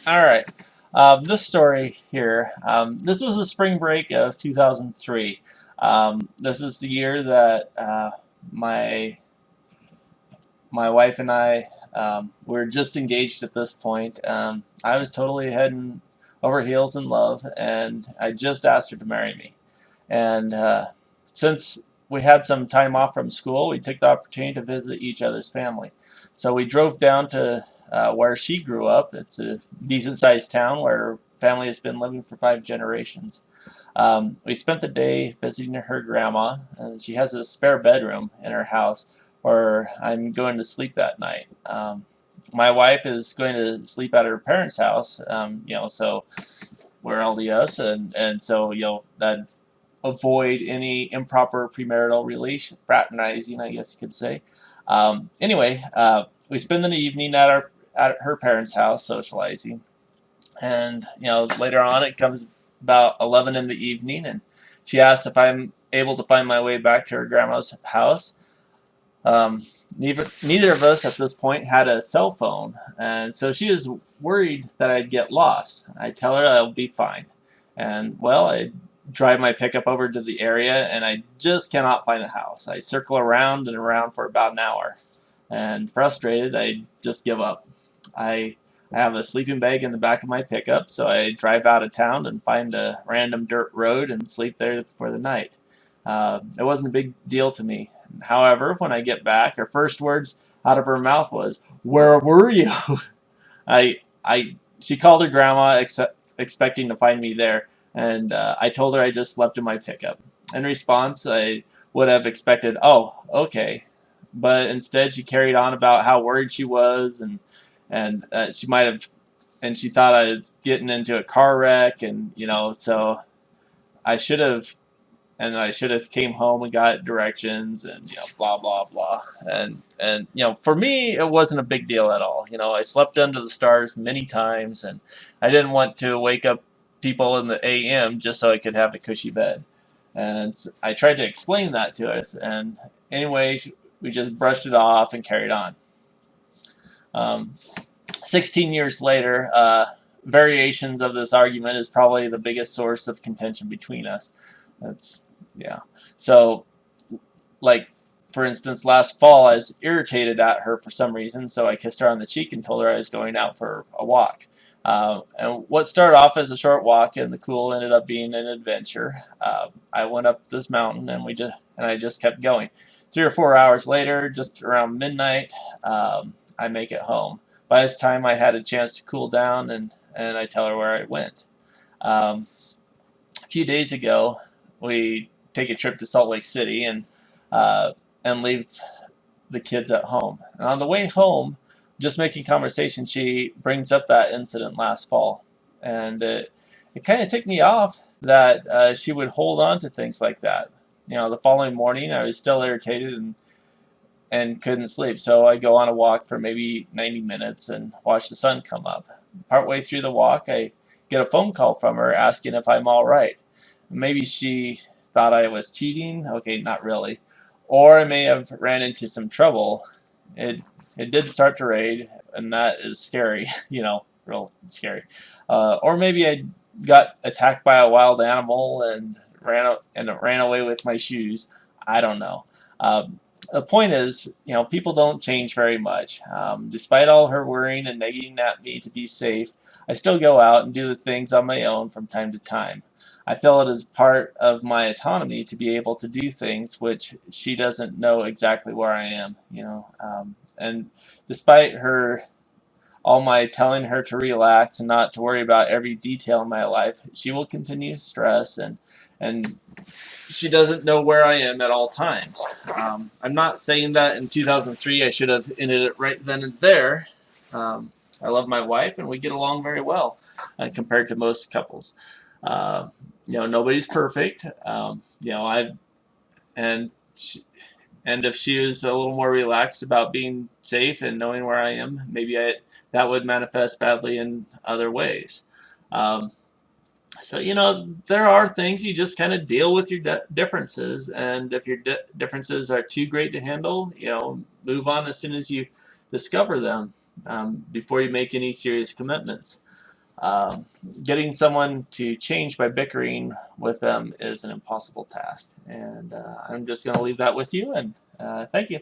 All right. This story here. This was the spring break of 2003. This is the year that my my wife and I were just engaged at this point. I was totally head and over heels in love, and I just asked her to marry me. And since we had some time off from school, we took the opportunity to visit each other's family. So we drove down to where she grew up. It's a decent sized town where her family has been living for 5 generations. We spent the day visiting her grandma, and she has a spare bedroom in her house where I'm going to sleep that night. My wife is going to sleep at her parents' house, so we're LDS, and so that avoid any improper premarital relation, fraternizing, I guess you could say. Anyway, we spend the evening at her parents' house socializing, and later on it comes about 11 in the evening, and she asks if I'm able to find my way back to her grandma's house. Um, neither of us at this point had a cell phone, and so she is worried that I'd get lost. I tell her I'll be fine, and well, I drive my pickup over to the area, and I just cannot find the house. I circle around and around for about an hour, and frustrated, I just give up. I I have a sleeping bag in the back of my pickup, so I drive out of town and find a random dirt road and sleep there for the night. It wasn't a big deal to me. However, when I get back, her first words out of her mouth was, "Where were you?" She called her grandma, expecting to find me there, and I told her I just slept in my pickup. In response, I would have expected, "Oh, okay," but instead she carried on about how worried she was, and she might have, and she thought I was getting into a car wreck, and so I should have I should have came home and got directions, and blah blah blah. And for me it wasn't a big deal at all. I slept under the stars many times, and I didn't want to wake up people in the AM just so I could have a cushy bed. And I tried to explain that to us, and anyway we just brushed it off and carried on. 16 years later, variations of this argument is probably the biggest source of contention between us. That's yeah. So, like, for instance, last fall I was irritated at her for some reason, so I kissed her on the cheek and told her I was going out for a walk. And what started off as a short walk in the cool ended up being an adventure. I went up this mountain, and I just kept going. 3 or 4 hours later, just around midnight, I make it home. By this time, I had a chance to cool down, and I tell her where I went. Um, a few days ago, we take a trip to Salt Lake City uh, and leave the kids at home. And on the way home, just making conversation, she brings up that incident last fall, and it kind of ticked me off that she would hold on to things like that. The following morning, I was still irritated and couldn't sleep, so I go on a walk for maybe 90 minutes and watch the sun come up. Partway through the walk, I get a phone call from her asking if I'm all right. Maybe she thought I was cheating. Okay, not really. Or I may have ran into some trouble. It it did start to rain, and that is scary. Real scary. Or maybe I got attacked by a wild animal and ran away with my shoes. I don't know. The point is, people don't change very much. Despite all her worrying and nagging at me to be safe, I still go out and do the things on my own from time to time. I feel it is part of my autonomy to be able to do things which she doesn't know exactly where I am. And despite her all my telling her to relax and not to worry about every detail in my life, she will continue to stress, and she doesn't know where I am at all times. I'm not saying that in 2003 I should have ended it right then and there. I love my wife, and we get along very well compared to most couples. Uh, nobody's perfect. I and she, and if she was a little more relaxed about being safe and knowing where I am, maybe that would manifest badly in other ways. Um, so there are things you just kind of deal with your differences, and if your differences are too great to handle, move on as soon as you discover them, before you make any serious commitments. Getting someone to change by bickering with them is an impossible task. And I'm just going to leave that with you, and thank you.